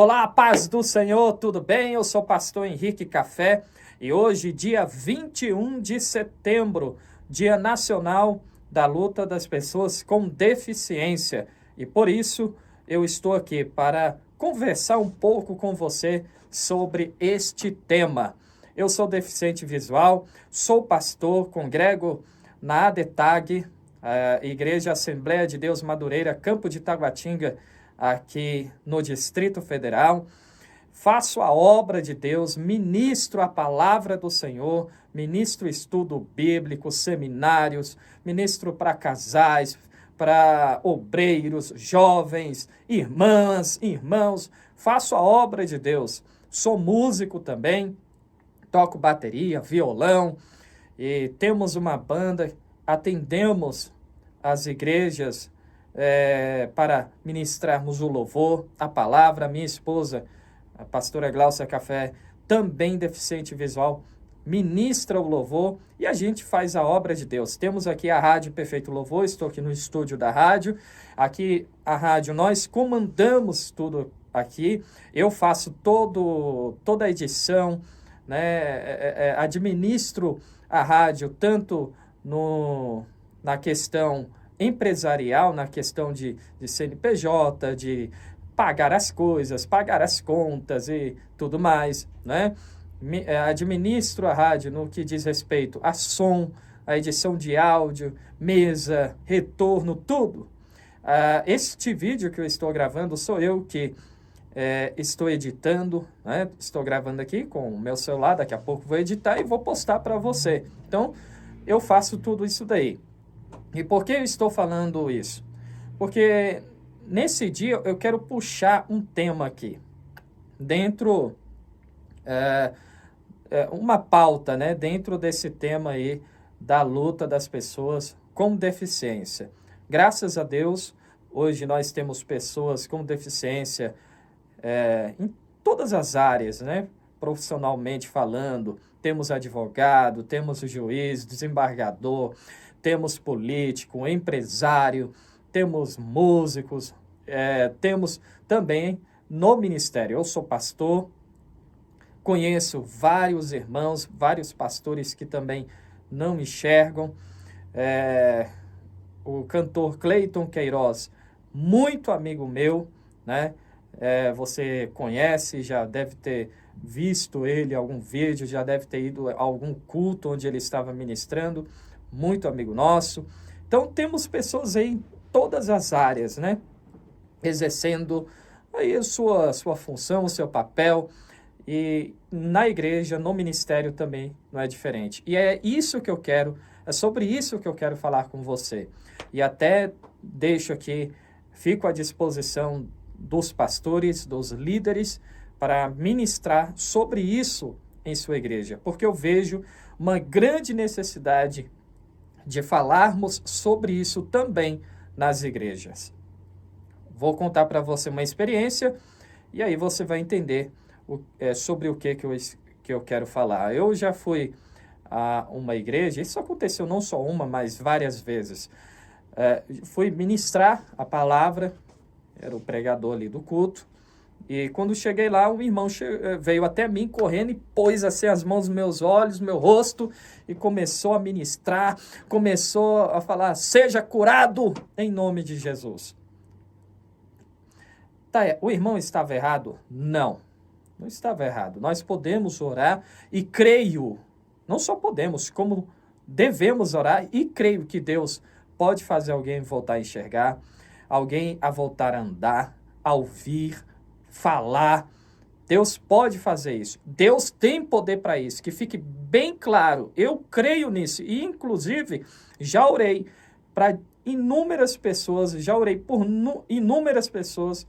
Olá, paz do Senhor, tudo bem? Eu sou o pastor Henrique Café e hoje, dia 21 de setembro, Dia Nacional da Luta das Pessoas com Deficiência. E por isso eu estou aqui para conversar um pouco com você sobre este tema. Eu sou deficiente visual, sou pastor, congrego na ADETAG, a Igreja Assembleia de Deus Madureira, Campo de Taguatinga, aqui no Distrito Federal. Faço a obra de Deus, ministro a palavra do Senhor, ministro estudo bíblico, seminários, ministro para casais, para obreiros, jovens, irmãs, irmãos. Faço a obra de Deus. Sou músico também, toco bateria, violão e temos uma banda, atendemos as igrejas para ministrarmos o louvor, a palavra. Minha esposa, a pastora Glaucia Café, também deficiente visual, ministra o louvor e a gente faz a obra de Deus. Temos aqui a Rádio Perfeito Louvor, estou aqui no estúdio da rádio. Aqui a rádio, nós comandamos tudo aqui. Eu faço toda a edição, né? Administro a rádio tanto na questão empresarial, na questão de CNPJ, de pagar as coisas, pagar as contas e tudo mais, né? Administro a rádio no que diz respeito a som, a edição de áudio, mesa, retorno, tudo. Este vídeo que eu estou gravando sou eu que estou editando, né? Estou gravando aqui com o meu celular, daqui a pouco vou editar e vou postar para você. Então, eu faço tudo isso daí. E por que eu estou falando isso? Porque nesse dia eu quero puxar um tema aqui, dentro, uma pauta, né? Dentro desse tema aí da luta das pessoas com deficiência. Graças a Deus, hoje nós temos pessoas com deficiência em todas as áreas, né? Profissionalmente falando, temos advogado, temos juiz, desembargador, temos político, empresário, temos músicos, temos também no ministério. Eu sou pastor, conheço vários irmãos, vários pastores que também não enxergam. O cantor Cleiton Queiroz, muito amigo meu, né? Você conhece, já deve ter visto ele em algum vídeo, já deve ter ido a algum culto onde ele estava ministrando, muito amigo nosso. Então, temos pessoas aí em todas as áreas, né? Exercendo aí a sua função, o seu papel. E na igreja, no ministério também não é diferente. E é sobre isso que eu quero falar com você. E até deixo aqui, fico à disposição dos pastores, dos líderes, para ministrar sobre isso em sua igreja, porque eu vejo uma grande necessidade de falarmos sobre isso também nas igrejas. Vou contar para você uma experiência e aí você vai entender sobre o que eu quero falar. Eu já fui a uma igreja, isso aconteceu não só uma, mas várias vezes. Fui ministrar a palavra, era o pregador ali do culto, e quando cheguei lá, um irmão veio até mim correndo e pôs assim as mãos nos meus olhos, meu rosto, e começou a ministrar, começou a falar: seja curado em nome de Jesus. O irmão estava errado? Não estava errado. Nós podemos orar e creio, não só podemos, como devemos orar e creio que Deus pode fazer alguém voltar a enxergar, alguém a voltar a andar, a ouvir, falar. Deus pode fazer isso. Deus tem poder para isso, que fique bem claro. Eu creio nisso e, inclusive, já orei para inúmeras pessoas, já orei por inúmeras pessoas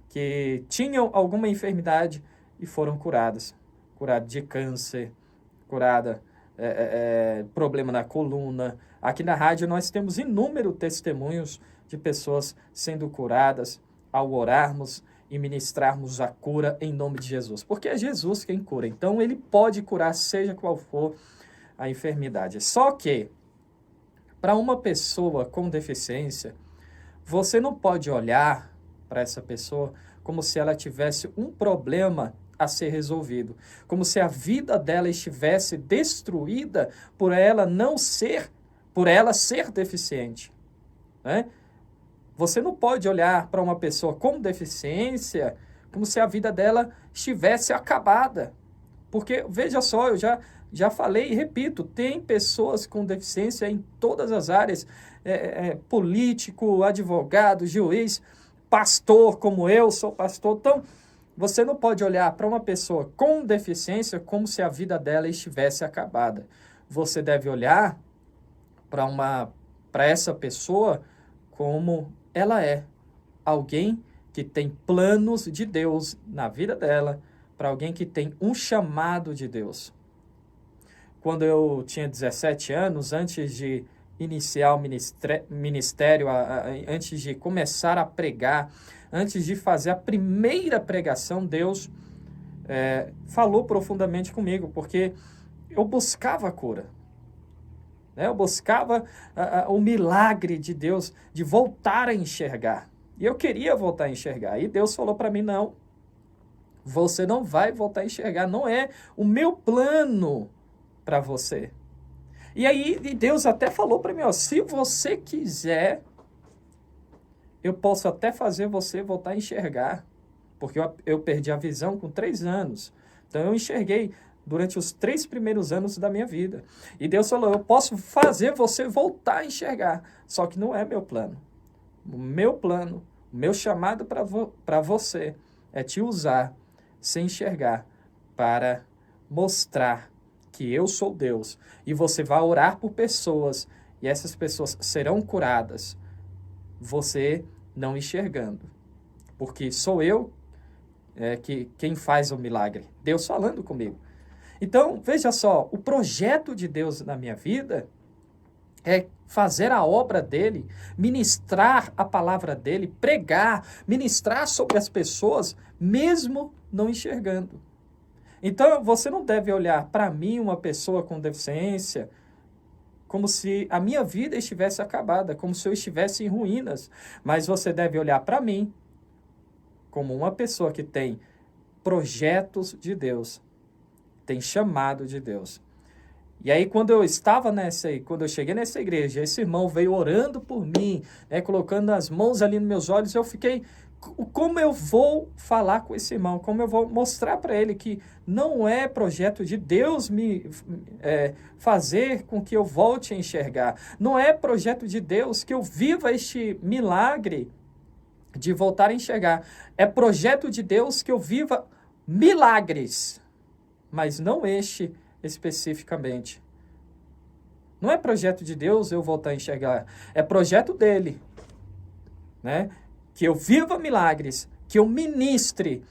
que tinham alguma enfermidade e foram curadas. Curada de câncer, curada problema na coluna. Aqui na rádio nós temos inúmeros testemunhos de pessoas sendo curadas ao orarmos e ministrarmos a cura em nome de Jesus. Porque é Jesus quem cura. Então, ele pode curar, seja qual for a enfermidade. Só que, para uma pessoa com deficiência, você não pode olhar para essa pessoa como se ela tivesse um problema a ser resolvido, como se a vida dela estivesse destruída por ela ser deficiente, né? Você não pode olhar para uma pessoa com deficiência como se a vida dela estivesse acabada. Porque, veja só, eu já falei e repito, tem pessoas com deficiência em todas as áreas, político, advogado, juiz, pastor, como eu sou pastor. Então, você não pode olhar para uma pessoa com deficiência como se a vida dela estivesse acabada. Você deve olhar para essa pessoa como ela é. Alguém que tem planos de Deus na vida dela, para alguém que tem um chamado de Deus. Quando eu tinha 17 anos, antes de iniciar o ministério, antes de começar a pregar, antes de fazer a primeira pregação, Deus falou profundamente comigo, porque eu buscava a cura. Eu buscava o milagre de Deus, de voltar a enxergar. E eu queria voltar a enxergar. E Deus falou para mim, não, você não vai voltar a enxergar, não é o meu plano para você. E aí Deus até falou para mim, ó, se você quiser, eu posso até fazer você voltar a enxergar. Porque eu perdi a visão com 3 anos. Então eu enxerguei durante os 3 primeiros anos da minha vida. E Deus falou, eu posso fazer você voltar a enxergar. Só que não é meu plano. O meu plano, o meu chamado para você é te usar sem enxergar para mostrar que eu sou Deus. E você vai orar por pessoas e essas pessoas serão curadas. Você não enxergando. Porque sou eu quem faz o milagre. Deus falando comigo. Então, veja só, o projeto de Deus na minha vida é fazer a obra dele, ministrar a palavra dele, pregar, ministrar sobre as pessoas, mesmo não enxergando. Então, você não deve olhar para mim, uma pessoa com deficiência, como se a minha vida estivesse acabada, como se eu estivesse em ruínas. Mas você deve olhar para mim como uma pessoa que tem projetos de Deus, tem chamado de Deus. E aí, quando eu cheguei nessa igreja, esse irmão veio orando por mim, colocando as mãos ali nos meus olhos, eu fiquei, como eu vou falar com esse irmão? Como eu vou mostrar para ele que não é projeto de Deus me fazer com que eu volte a enxergar? Não é projeto de Deus que eu viva este milagre de voltar a enxergar. É projeto de Deus que eu viva milagres, mas não este especificamente. Não é projeto de Deus eu voltar a enxergar, é projeto dele, né? Que eu viva milagres, que eu ministre,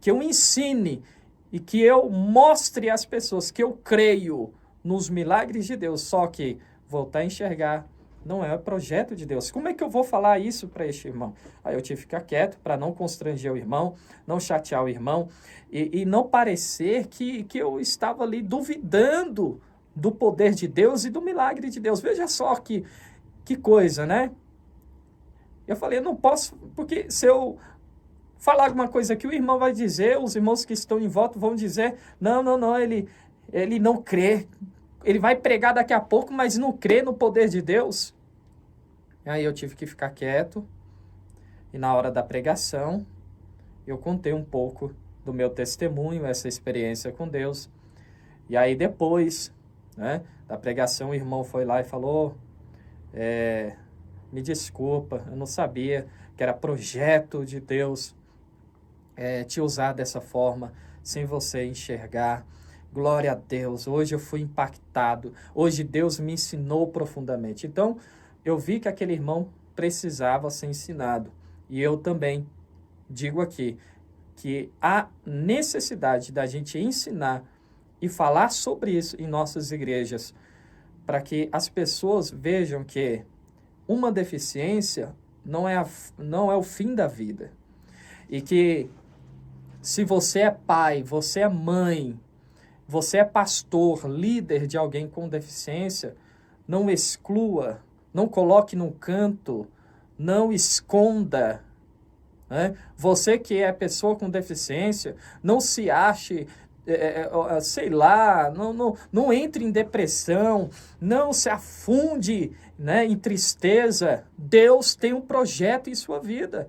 que eu ensine e que eu mostre às pessoas que eu creio nos milagres de Deus, só que voltar a enxergar não é o projeto de Deus. Como é que eu vou falar isso para este irmão? Aí eu tive que ficar quieto para não constranger o irmão, não chatear o irmão e não parecer que eu estava ali duvidando do poder de Deus e do milagre de Deus. Veja só que coisa, né? Eu falei, eu não posso, porque se eu falar alguma coisa que o irmão vai dizer, os irmãos que estão em volta vão dizer, não, ele não crê. Ele vai pregar daqui a pouco, mas não crê no poder de Deus. Aí eu tive que ficar quieto. E na hora da pregação, eu contei um pouco do meu testemunho, essa experiência com Deus. E aí depois, da pregação, o irmão foi lá e falou, me desculpa, eu não sabia que era projeto de Deus te usar dessa forma, sem você enxergar. Glória a Deus, hoje eu fui impactado, hoje Deus me ensinou profundamente. Então, eu vi que aquele irmão precisava ser ensinado. E eu também digo aqui que há necessidade da gente ensinar e falar sobre isso em nossas igrejas, para que as pessoas vejam que uma deficiência não é o fim da vida. E que se você é pai, você é mãe, você é pastor, líder de alguém com deficiência, não exclua, não coloque num canto, não esconda, né? Você que é pessoa com deficiência, não se ache, sei lá, não entre em depressão, não se afunde, né, em tristeza. Deus tem um projeto em sua vida.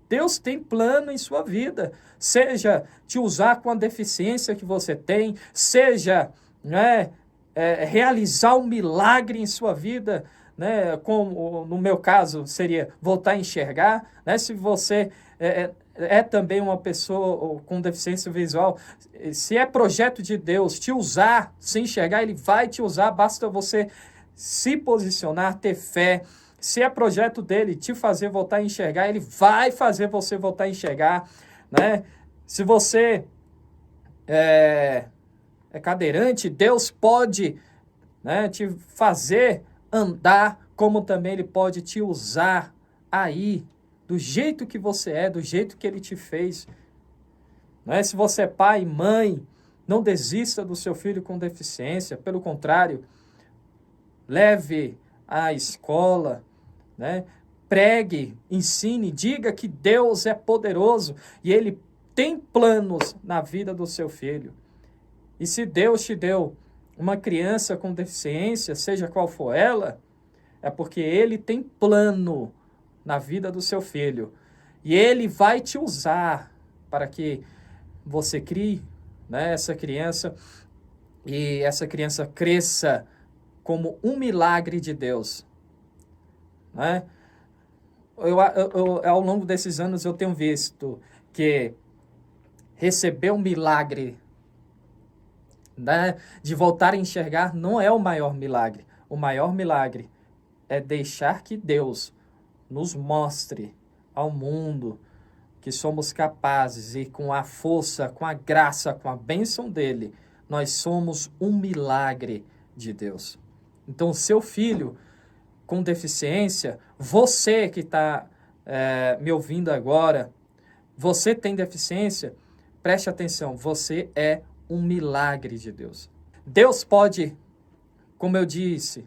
Deus tem plano em sua vida, seja te usar com a deficiência que você tem, seja, né, realizar um milagre em sua vida, né, como no meu caso seria voltar a enxergar, né, se você é também uma pessoa com deficiência visual, se é projeto de Deus te usar, se enxergar, Ele vai te usar, basta você se posicionar, ter fé. Se é projeto dele te fazer voltar a enxergar, ele vai fazer você voltar a enxergar, né? Se você é cadeirante, Deus pode, né, te fazer andar, como também ele pode te usar aí, do jeito que você é, do jeito que ele te fez. Né? Se você é pai e mãe, não desista do seu filho com deficiência, pelo contrário, leve à escola, né? Pregue, ensine, diga que Deus é poderoso e Ele tem planos na vida do seu filho. E se Deus te deu uma criança com deficiência, seja qual for ela, é porque Ele tem plano na vida do seu filho. E Ele vai te usar para que você crie, né, essa criança e essa criança cresça como um milagre de Deus. Né? Ao longo desses anos eu tenho visto que receber um milagre, né, de voltar a enxergar não é o maior milagre. O maior milagre é deixar que Deus nos mostre ao mundo que somos capazes e com a força, com a graça, com a bênção dele, nós somos um milagre de Deus. Então, seu filho com deficiência, você que está me ouvindo agora, você tem deficiência, preste atenção, você é um milagre de Deus. Deus pode, como eu disse,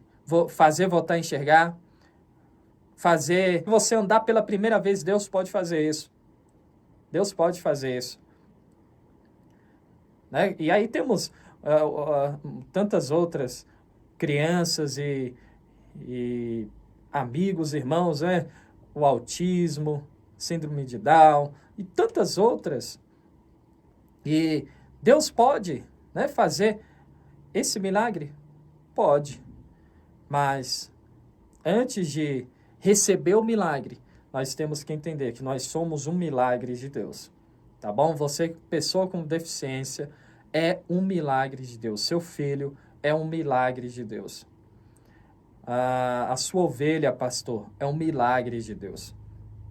fazer voltar a enxergar, fazer você andar pela primeira vez, Deus pode fazer isso. Deus pode fazer isso. Né? E aí temos tantas outras crianças e amigos, irmãos, né? O autismo, síndrome de Down e tantas outras. E Deus pode, né, fazer esse milagre? Pode. Mas antes de receber o milagre, nós temos que entender que nós somos um milagre de Deus. Tá bom? Você, pessoa com deficiência, é um milagre de Deus. Seu filho é um milagre de Deus. A sua ovelha, pastor, é um milagre de Deus.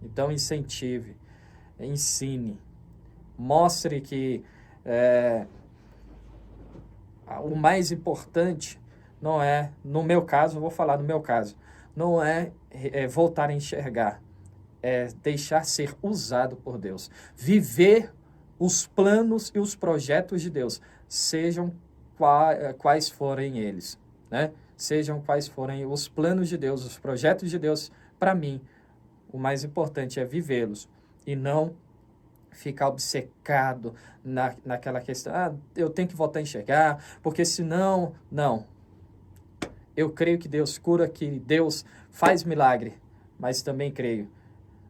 Então, incentive, ensine, mostre que o mais importante não é, no meu caso, eu vou falar do meu caso, não é voltar a enxergar, é deixar ser usado por Deus. Viver os planos e os projetos de Deus, sejam quais forem eles, né? Sejam quais forem os planos de Deus, os projetos de Deus, para mim, o mais importante é vivê-los e não ficar obcecado naquela questão, eu tenho que voltar a enxergar, porque senão, não. Eu creio que Deus cura, que Deus faz milagre, mas também creio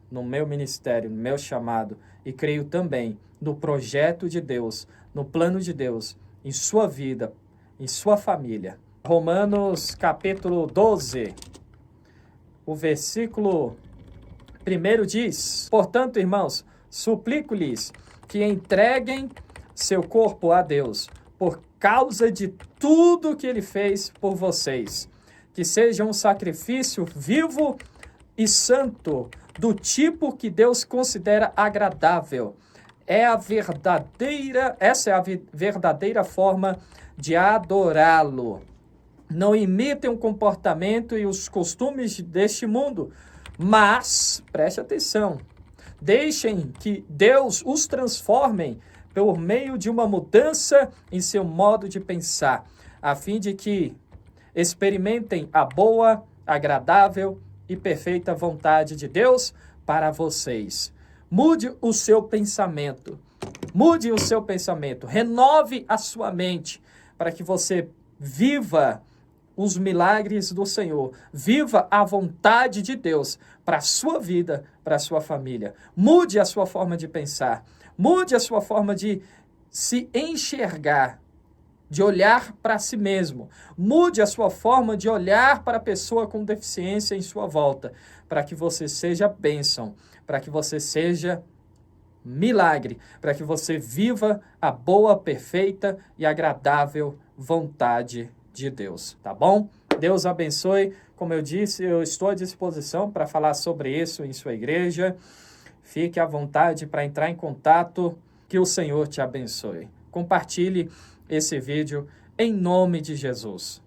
no meu ministério, no meu chamado, e creio também no projeto de Deus, no plano de Deus, em sua vida, em sua família. Romanos capítulo 12, o versículo 1 diz: portanto, irmãos, suplico-lhes que entreguem seu corpo a Deus, por causa de tudo que Ele fez por vocês, que seja um sacrifício vivo e santo, do tipo que Deus considera agradável. Essa é a verdadeira forma de adorá-lo. Não imitem o comportamento e os costumes deste mundo, mas, preste atenção, deixem que Deus os transforme por meio de uma mudança em seu modo de pensar, a fim de que experimentem a boa, agradável e perfeita vontade de Deus para vocês. Mude o seu pensamento. Mude o seu pensamento. Renove a sua mente para que você viva os milagres do Senhor. Viva a vontade de Deus para a sua vida, para a sua família. Mude a sua forma de pensar. Mude a sua forma de se enxergar, de olhar para si mesmo. Mude a sua forma de olhar para a pessoa com deficiência em sua volta, para que você seja bênção, para que você seja milagre, para que você viva a boa, perfeita e agradável vontade de Deus, tá bom? Deus abençoe. Como eu disse, eu estou à disposição para falar sobre isso em sua igreja. Fique à vontade para entrar em contato. Que o Senhor te abençoe. Compartilhe esse vídeo em nome de Jesus.